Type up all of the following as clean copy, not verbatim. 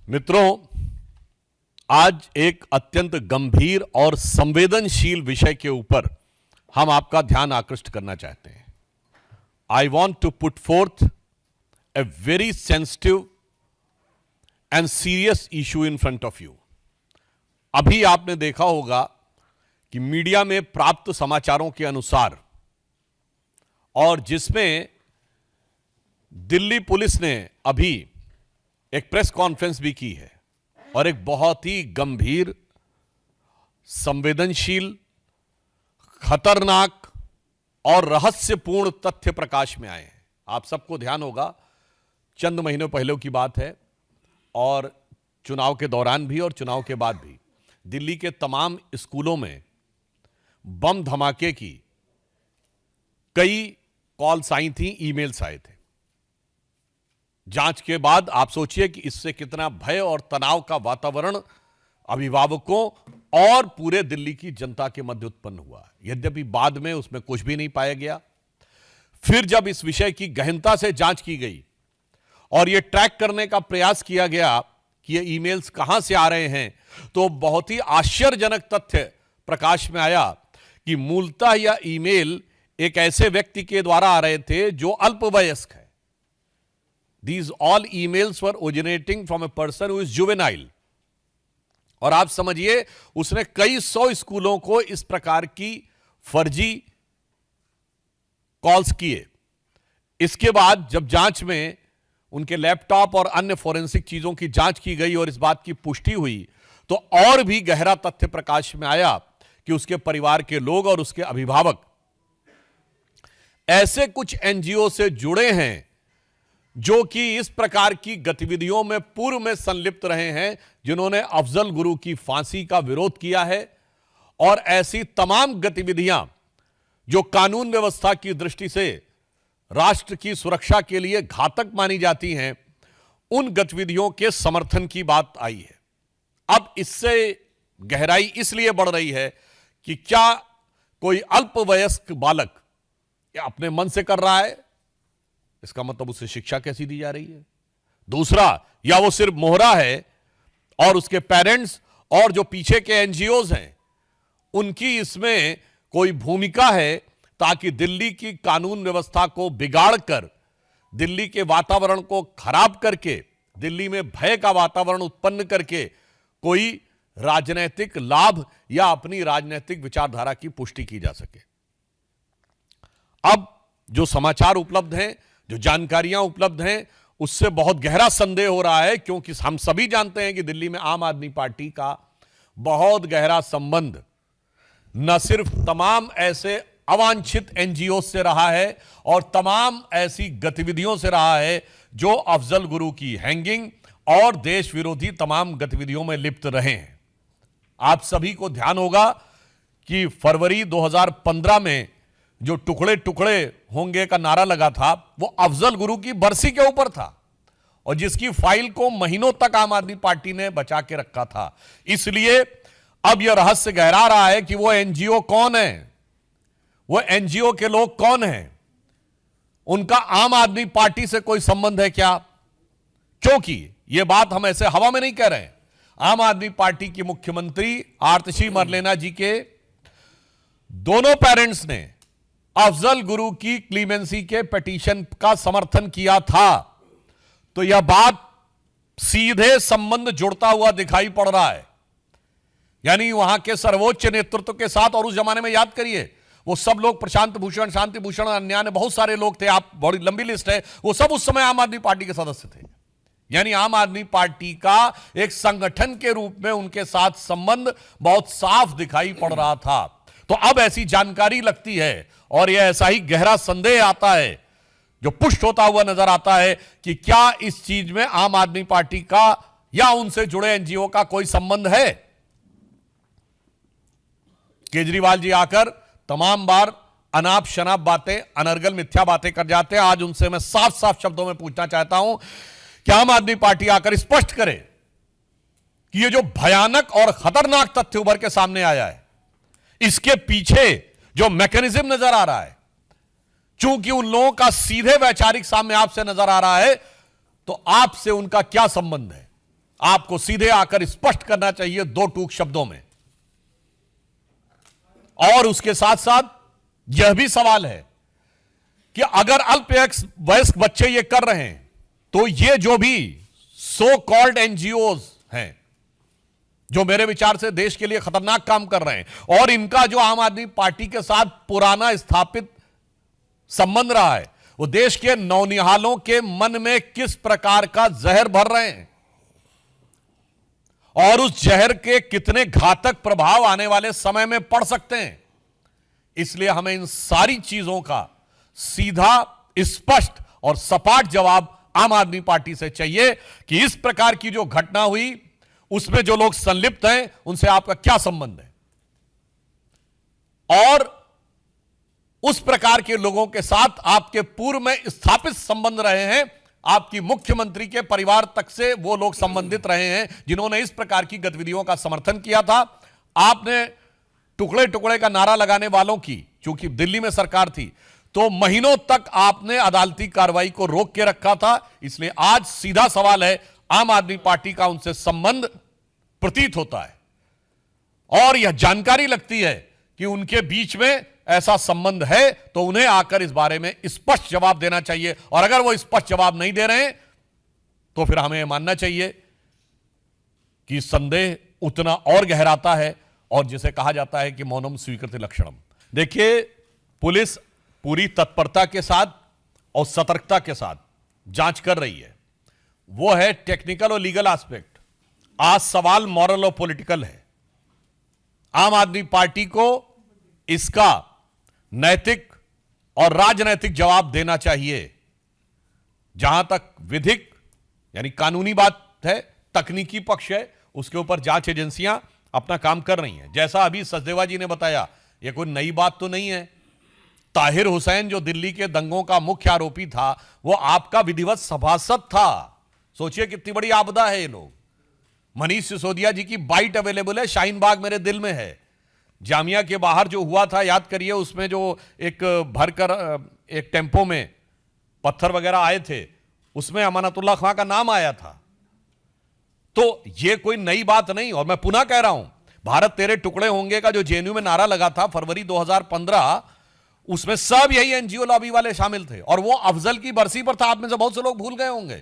मित्रों, आज एक अत्यंत गंभीर और संवेदनशील विषय के ऊपर हम आपका ध्यान आकृष्ट करना चाहते हैं। I want to put forth a very sensitive and serious issue in front of you. अभी आपने देखा होगा कि मीडिया में प्राप्त समाचारों के अनुसार और जिसमें दिल्ली पुलिस ने अभी एक प्रेस कॉन्फ्रेंस भी की है और एक बहुत ही गंभीर, संवेदनशील, खतरनाक और रहस्यपूर्ण तथ्य प्रकाश में आए हैं। आप सबको ध्यान होगा, चंद महीनों पहले की बात है और चुनाव के दौरान भी और चुनाव के बाद भी दिल्ली के तमाम स्कूलों में बम धमाके की कई कॉल्स आई थी, ईमेल्स आए थे। जांच के बाद आप सोचिए कि इससे कितना भय और तनाव का वातावरण अभिभावकों और पूरे दिल्ली की जनता के मध्य उत्पन्न हुआ। यद्यपि बाद में उसमें कुछ भी नहीं पाया गया। फिर जब इस विषय की गहनता से जांच की गई और यह ट्रैक करने का प्रयास किया गया कि ये ईमेल्स कहां से आ रहे हैं, तो बहुत ही आश्चर्यजनक तथ्य प्रकाश में आया कि मूलतः यह ईमेल एक ऐसे व्यक्ति के द्वारा आ रहे थे जो अल्पवयस्क है। These all emails were originating from a person who is juvenile. और आप समझिए, उसने कई 100 स्कूलों को इस प्रकार की फर्जी कॉल्स किए। इसके बाद जब जांच में उनके लैपटॉप और अन्य फोरेंसिक चीजों की जांच की गई और इस बात की पुष्टि हुई, तो और भी गहरा तथ्य प्रकाश में आया कि उसके परिवार के लोग और उसके अभिभावक ऐसे कुछ एनजीओ से जुड़े हैं जो कि इस प्रकार की गतिविधियों में पूर्व में संलिप्त रहे हैं, जिन्होंने अफजल गुरु की फांसी का विरोध किया है और ऐसी तमाम गतिविधियां जो कानून व्यवस्था की दृष्टि से राष्ट्र की सुरक्षा के लिए घातक मानी जाती हैं, उन गतिविधियों के समर्थन की बात आई है। अब इससे गहराई इसलिए बढ़ रही है कि क्या कोई अल्पवयस्क बालक अपने मन से कर रहा है? इसका मतलब उसे शिक्षा कैसी दी जा रही है? दूसरा, या वो सिर्फ मोहरा है और उसके पेरेंट्स और जो पीछे के एनजीओज हैं उनकी इसमें कोई भूमिका है ताकि दिल्ली की कानून व्यवस्था को बिगाड़कर, दिल्ली के वातावरण को खराब करके, दिल्ली में भय का वातावरण उत्पन्न करके कोई राजनीतिक लाभ या अपनी राजनीतिक विचारधारा की पुष्टि की जा सके। अब जो समाचार उपलब्ध हैं, जो जानकारियां उपलब्ध हैं, उससे बहुत गहरा संदेह हो रहा है, क्योंकि हम सभी जानते हैं कि दिल्ली में आम आदमी पार्टी का बहुत गहरा संबंध न सिर्फ तमाम ऐसे अवांछित एनजीओ से रहा है और तमाम ऐसी गतिविधियों से रहा है जो अफजल गुरु की हैंगिंग और देश विरोधी तमाम गतिविधियों में लिप्त रहे हैं। आप सभी को ध्यान होगा कि फरवरी 2015 में जो टुकड़े टुकड़े होंगे का नारा लगा था, वो अफजल गुरु की बरसी के ऊपर था और जिसकी फाइल को महीनों तक आम आदमी पार्टी ने बचा के रखा था। इसलिए अब यह रहस्य गहरा रहा है कि वो एनजीओ कौन है, वो एनजीओ के लोग कौन हैं, उनका आम आदमी पार्टी से कोई संबंध है क्या? क्योंकि यह बात हम ऐसे हवा में नहीं कह रहे हैं। आम आदमी पार्टी की मुख्यमंत्री आतिशी मरलेना जी के दोनों पेरेंट्स ने अफजल गुरु की क्लीमेंसी के पिटीशन का समर्थन किया था, तो यह बात सीधे संबंध जुड़ता हुआ दिखाई पड़ रहा है। यानी वहां के सर्वोच्च नेतृत्व के साथ, और उस जमाने में याद करिए वो सब लोग, प्रशांत भूषण, शांति भूषण, अन्य ने बहुत सारे लोग थे, आप बड़ी लंबी लिस्ट है, वो सब उस समय आम आदमी पार्टी के सदस्य थे। यानी आम आदमी पार्टी का एक संगठन के रूप में उनके साथ संबंध बहुत साफ दिखाई पड़ रहा था। तो अब ऐसी जानकारी लगती है और यह ऐसा ही गहरा संदेह आता है, जो पुष्ट होता हुआ नजर आता है कि क्या इस चीज में आम आदमी पार्टी का या उनसे जुड़े एनजीओ का कोई संबंध है। केजरीवाल जी आकर तमाम बार अनाप शनाप बातें, अनर्गल मिथ्या बातें कर जाते हैं। आज उनसे मैं साफ साफ शब्दों में पूछना चाहता हूं कि आम आदमी पार्टी आकर स्पष्ट करे कि यह जो भयानक और खतरनाक तथ्य उभर के सामने आया है, इसके पीछे जो मैकेनिज्म नजर आ रहा है, चूंकि उन लोगों का सीधे वैचारिक साम्य आपसे नजर आ रहा है, तो आपसे उनका क्या संबंध है? आपको सीधे आकर स्पष्ट करना चाहिए दो टूक शब्दों में। और उसके साथ साथ यह भी सवाल है कि अगर अल्पवयस्क बच्चे ये कर रहे हैं तो ये जो भी सो कॉल्ड एनजीओज हैं जो मेरे विचार से देश के लिए खतरनाक काम कर रहे हैं और इनका जो आम आदमी पार्टी के साथ पुराना स्थापित संबंध रहा है, वो देश के नौनिहालों के मन में किस प्रकार का जहर भर रहे हैं और उस जहर के कितने घातक प्रभाव आने वाले समय में पड़ सकते हैं। इसलिए हमें इन सारी चीजों का सीधा, स्पष्ट और सपाट जवाब आम आदमी पार्टी से चाहिए कि इस प्रकार की जो घटना हुई उसमें जो लोग संलिप्त हैं उनसे आपका क्या संबंध है और उस प्रकार के लोगों के साथ आपके पूर्व में स्थापित संबंध रहे हैं, आपकी मुख्यमंत्री के परिवार तक से वो लोग संबंधित रहे हैं जिन्होंने इस प्रकार की गतिविधियों का समर्थन किया था। आपने टुकड़े टुकड़े का नारा लगाने वालों की, चूंकि दिल्ली में सरकार थी, तो महीनों तक आपने अदालती कार्रवाई को रोक के रखा था। इसलिए आज सीधा सवाल है, आम आदमी पार्टी का उनसे संबंध प्रतीत होता है और यह जानकारी लगती है कि उनके बीच में ऐसा संबंध है, तो उन्हें आकर इस बारे में स्पष्ट जवाब देना चाहिए और अगर वो स्पष्ट जवाब नहीं दे रहे हैं तो फिर हमें मानना चाहिए कि संदेह उतना और गहराता है और जिसे कहा जाता है कि मौनम स्वीकृति लक्षणम। देखिए, पुलिस पूरी तत्परता के साथ और सतर्कता के साथ जांच कर रही है, वो है टेक्निकल और लीगल एस्पेक्ट। आज सवाल मॉरल और पॉलिटिकल है। आम आदमी पार्टी को इसका नैतिक और राजनैतिक जवाब देना चाहिए। जहां तक विधिक यानी कानूनी बात है, तकनीकी पक्ष है, उसके ऊपर जांच एजेंसियां अपना काम कर रही हैं। जैसा अभी सचदेवा जी ने बताया, यह कोई नई बात तो नहीं है। ताहिर हुसैन जो दिल्ली के दंगों का मुख्य आरोपी था, वो आपका विधिवत सभासद था। सोचिए कितनी बड़ी आपदा है ये लोग। मनीष सिसोदिया जी की बाइट अवेलेबल है, शाहीन बाग मेरे दिल में है। जामिया के बाहर जो हुआ था, याद करिए, उसमें जो एक भरकर एक टेम्पो में पत्थर वगैरह आए थे, उसमें अमानतुल्लाह खां का नाम आया था। तो ये कोई नई बात नहीं। और मैं पुनः कह रहा हूं, भारत तेरे टुकड़े होंगे का जो जेएनयू में नारा लगा था फरवरी 2015, उसमें सब यही एनजीओ लॉबी वाले शामिल थे और वो अफजल की बरसी पर था। आप में से बहुत से लोग भूल गए होंगे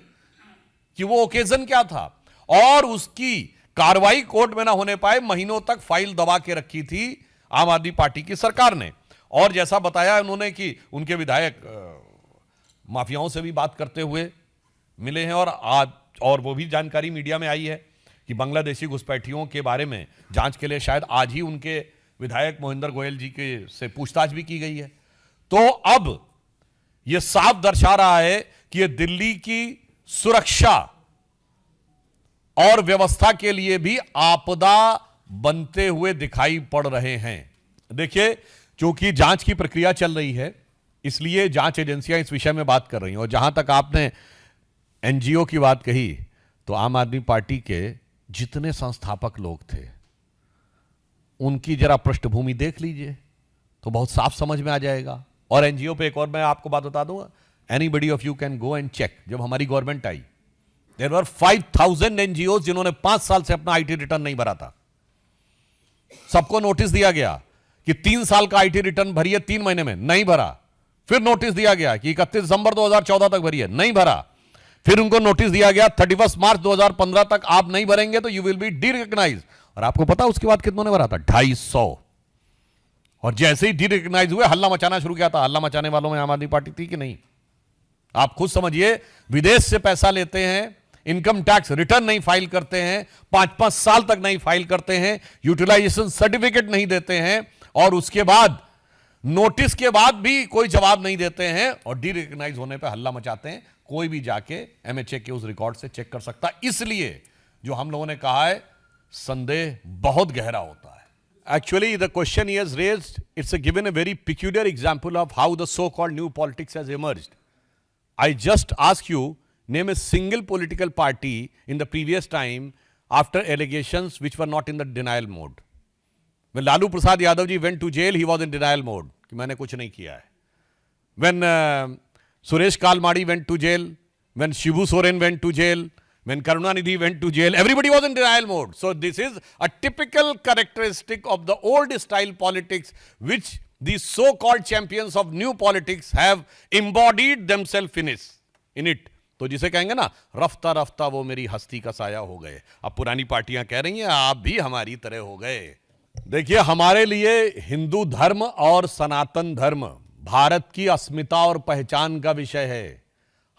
कि वो ओकेजन क्या था और उसकी कार्रवाई कोर्ट में ना होने पाए महीनों तक फाइल दबा के रखी थी आम आदमी पार्टी की सरकार ने। और जैसा बताया उन्होंने कि उनके विधायक माफियाओं से भी बात करते हुए मिले हैं और वो भी जानकारी मीडिया में आई है कि बांग्लादेशी घुसपैठियों के बारे में जांच के लिए शायद आज ही उनके विधायक मोहिंदर गोयल जी के से पूछताछ भी की गई है। तो अब यह साफ दर्शा रहा है कि यह दिल्ली की सुरक्षा और व्यवस्था के लिए भी आपदा बनते हुए दिखाई पड़ रहे हैं। देखिए, क्योंकि जांच की प्रक्रिया चल रही है, इसलिए जांच एजेंसियां इस विषय में बात कर रही हैं। और जहां तक आपने एनजीओ की बात कही, तो आम आदमी पार्टी के जितने संस्थापक लोग थे उनकी जरा पृष्ठभूमि देख लीजिए तो बहुत साफ समझ में आ जाएगा। और एनजीओ पे एक और मैं आपको बात बता दूंगा, anybody of you can go and check. जब हमारी गवर्नमेंट आई, देयर वर 5000 एनजीओ जिन्होंने 5 साल से अपना आईटी रिटर्न नहीं भरा था। सबको नोटिस दिया गया कि 3 साल का आईटी रिटर्न भरिए, 3 महीने में नहीं भरा। फिर नोटिस दिया गया कि 31 दिसंबर 2014 तक भरिए, नहीं भरा। फिर उनको नोटिस दिया गया 31 मार्च 2015 तक आप नहीं भरेंगे तो यू विल बी डी-रिकॉग्नाइज्ड। और आपको पता उसके बाद कितनों ने भरा था? 250। और जैसे ही डी-रिकॉग्नाइज हुए, हल्ला मचाना शुरू किया था। हल्ला मचाने वालों में आम आदमी पार्टी थी कि नहीं? आप खुद समझिए, विदेश से पैसा लेते हैं, इनकम टैक्स रिटर्न नहीं फाइल करते हैं, 5-5 साल तक नहीं फाइल करते हैं, यूटिलाइजेशन सर्टिफिकेट नहीं देते हैं और उसके बाद नोटिस के बाद भी कोई जवाब नहीं देते हैं और डी-रिकॉग्नाइज होने पे हल्ला मचाते हैं। कोई भी जाके एमएचए के उस रिकॉर्ड से चेक कर सकता है। इसलिए जो हम लोगों ने कहा है, संदेह बहुत गहरा होता है। Actually, the question he has raised, it's given a very peculiar example of how the so-called new politics has emerged. I just ask you, name a single political party in the previous time after allegations which were not in the denial mode. When Lalu Prasad Yadav ji went to jail, he was in denial mode कि मैंने कुछ नहीं किया है. When Suresh Kalmadi went to jail, when Shibu Soren went to jail, When Karunanidhi went to jail, everybody was in denial mode. So this is a typical characteristic of the old style politics, which these so-called champions of new politics have embodied themselves in it. तो जिसे कहेंगे ना, रफ्ता रफ्ता वो मेरी हस्ती का साया हो गए। अब पुरानी पार्टियां कह रही हैं आप भी हमारी तरह हो गए। देखिए, हमारे लिए हिंदू धर्म और सनातन धर्म भारत की अस्मिता और पहचान का विषय है।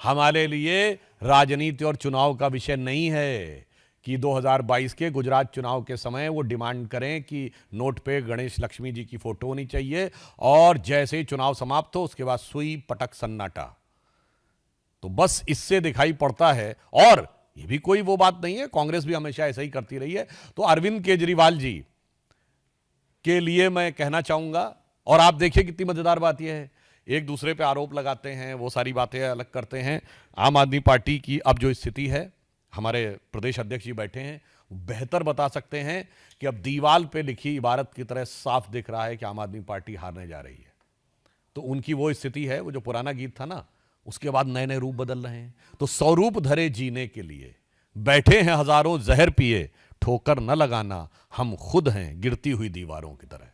हमारे लिए राजनीति और चुनाव का विषय नहीं है कि 2022 के गुजरात चुनाव के समय वो डिमांड करें कि नोट पे गणेश लक्ष्मी जी की फोटो होनी चाहिए और जैसे ही चुनाव समाप्त हो उसके बाद सुई पटक सन्नाटा। तो बस इससे दिखाई पड़ता है, और ये भी कोई वो बात नहीं है, कांग्रेस भी हमेशा ऐसा ही करती रही है। तो अरविंद केजरीवाल जी के लिए मैं कहना चाहूंगा, और आप देखिए कितनी मजेदार बात यह है, एक दूसरे पे आरोप लगाते हैं, वो सारी बातें अलग करते हैं। आम आदमी पार्टी की अब जो स्थिति है, हमारे प्रदेश अध्यक्ष जी बैठे हैं, बेहतर बता सकते हैं कि अब दीवाल पे लिखी इबारत की तरह साफ दिख रहा है कि आम आदमी पार्टी हारने जा रही है। तो उनकी वो स्थिति है, वो जो पुराना गीत था ना, उसके बाद नए नए रूप बदल रहे हैं। तो 100 रूप धरे जीने के लिए बैठे हैं हजारों जहर पिए, ठोकर न लगाना हम खुद हैं गिरती हुई दीवारों की तरह।